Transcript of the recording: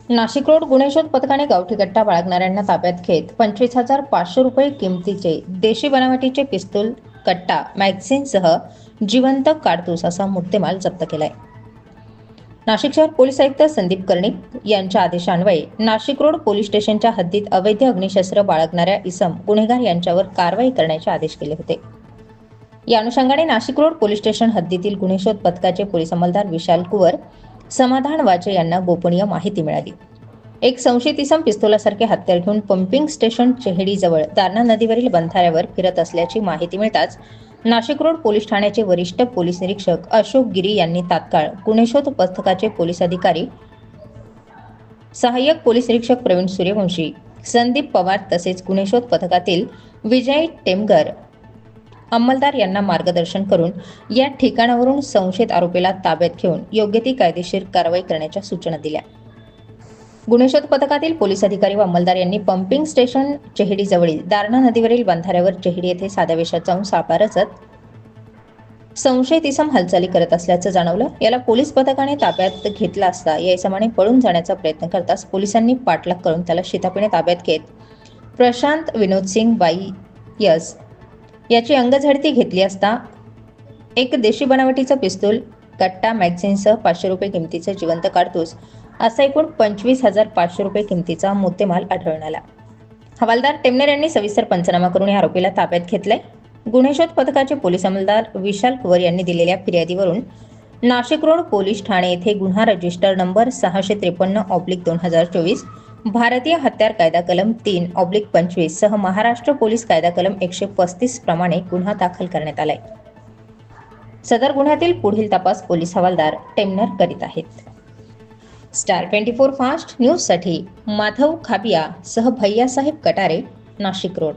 Nashik road गुन्हे शोध पथकाने गावठी कट्टा बाळगणाऱ्यांना ताब्यात घेत 25,500 रुपये किमतीचे देशी बनावटीचे पिस्तूल, कट्टा, मॅगझिनसह जिवंत काडतूस असा मुद्देमाल जप्त केलाय. नाशिक शहर पोलीस आयुक्त संदीप कर्णिक यांच्या आदेशान्वये नाशिक रोड पोलीस स्टेशनच्या हद्दीत अवैध अग्निशस्त्र बाळगणाऱ्या इसम गुन्हेगार यांच्यावर कारवाई करण्याचे आदेश केले होते. या अनुषंगाने नाशिक रोड पोलीस स्टेशन हद्दीतील गुन्हे शोध पथकाचे पोलीस अंमलदार विशाल कुवर, समाधान वाचे यांना गोपनीय माहिती मिळाली. एक संशयित इसम पिस्तुलासारखे हत्यार घेऊन पंपिंग स्टेशन चेहडीजवळ दारणा नदीवरील बंधाऱ्यावर फिरत असल्याची माहिती मिळताच नाशिक रोड पोलीस ठाण्याचे वरिष्ठ पोलीस निरीक्षक अशोक गिरी यांनी तात्काळ गुन्हे शोध पथकाचे पोलीस अधिकारी, सहाय्यक पोलीस निरीक्षक प्रवीण सूर्यवंशी, संदीप पवार तसेच गुन्हे शोध पथकातील विजय टेमगर अंमलदार यांना मार्गदर्शन करून या ठिकाणावरून संशयित आरोपीला ताब्यात घेऊन योग्य ती कायदेशीर कारवाई करण्याच्या सूचना दिल्या. गुन्हे शोध पथकातील पोलीस अधिकारी व अंमलदार यांनी पंपिंग स्टेशन चेहडीजवळील दारणा नदीवरील बंधाऱ्यावर चेहडी येथे साध्या वेशात जाऊन सापळा रचत संशयित इसम हालचाली करत असल्याचं जाणवलं. याला पोलीस पथकाने ताब्यात घेतला असता या इसमाने पळून जाण्याचा प्रयत्न करताच पोलिसांनी पाठलाग करून त्याला शिताफीने ताब्यात घेत प्रशांत विनोद सिंग बाई यस याची अंगझडती घेतली असता एक देशी बनावटीचा पिस्तूल, कट्टा, मॅगझिनसह 500 रुपये किमतीचे जिवंत काडतूस असा एकूण 25,500 रुपये किमतीचा मुद्देमाल आढळून आला. हवालदार टेमनेर यांनी सविस्तर पंचनामा करून या आरोपीला ताब्यात घेतले. गुन्हे शोध पथकाचे पोलीस अंमलदार विशाल कुवर यांनी दिलेल्या फिर्यादीवरून नाशिक रोड पोलीस ठाणे येथे गुन्हा रजिस्टर नंबर 653/2024 भारतीय हत्यार कायदा कलम 3/25 सह महाराष्ट्र पोलीस कायदा कलम 135 प्रमाणे गुन्हा दाखल करण्यात आलाय. सदर गुन्ह्यातील पुढील तपास पोलीस हवालदार टेमनेर करीत आहेत. स्टार 24 फास्ट न्यूजसाठी माधव खाबिया सह भैयासाहेब कटारे, नाशिक रोड.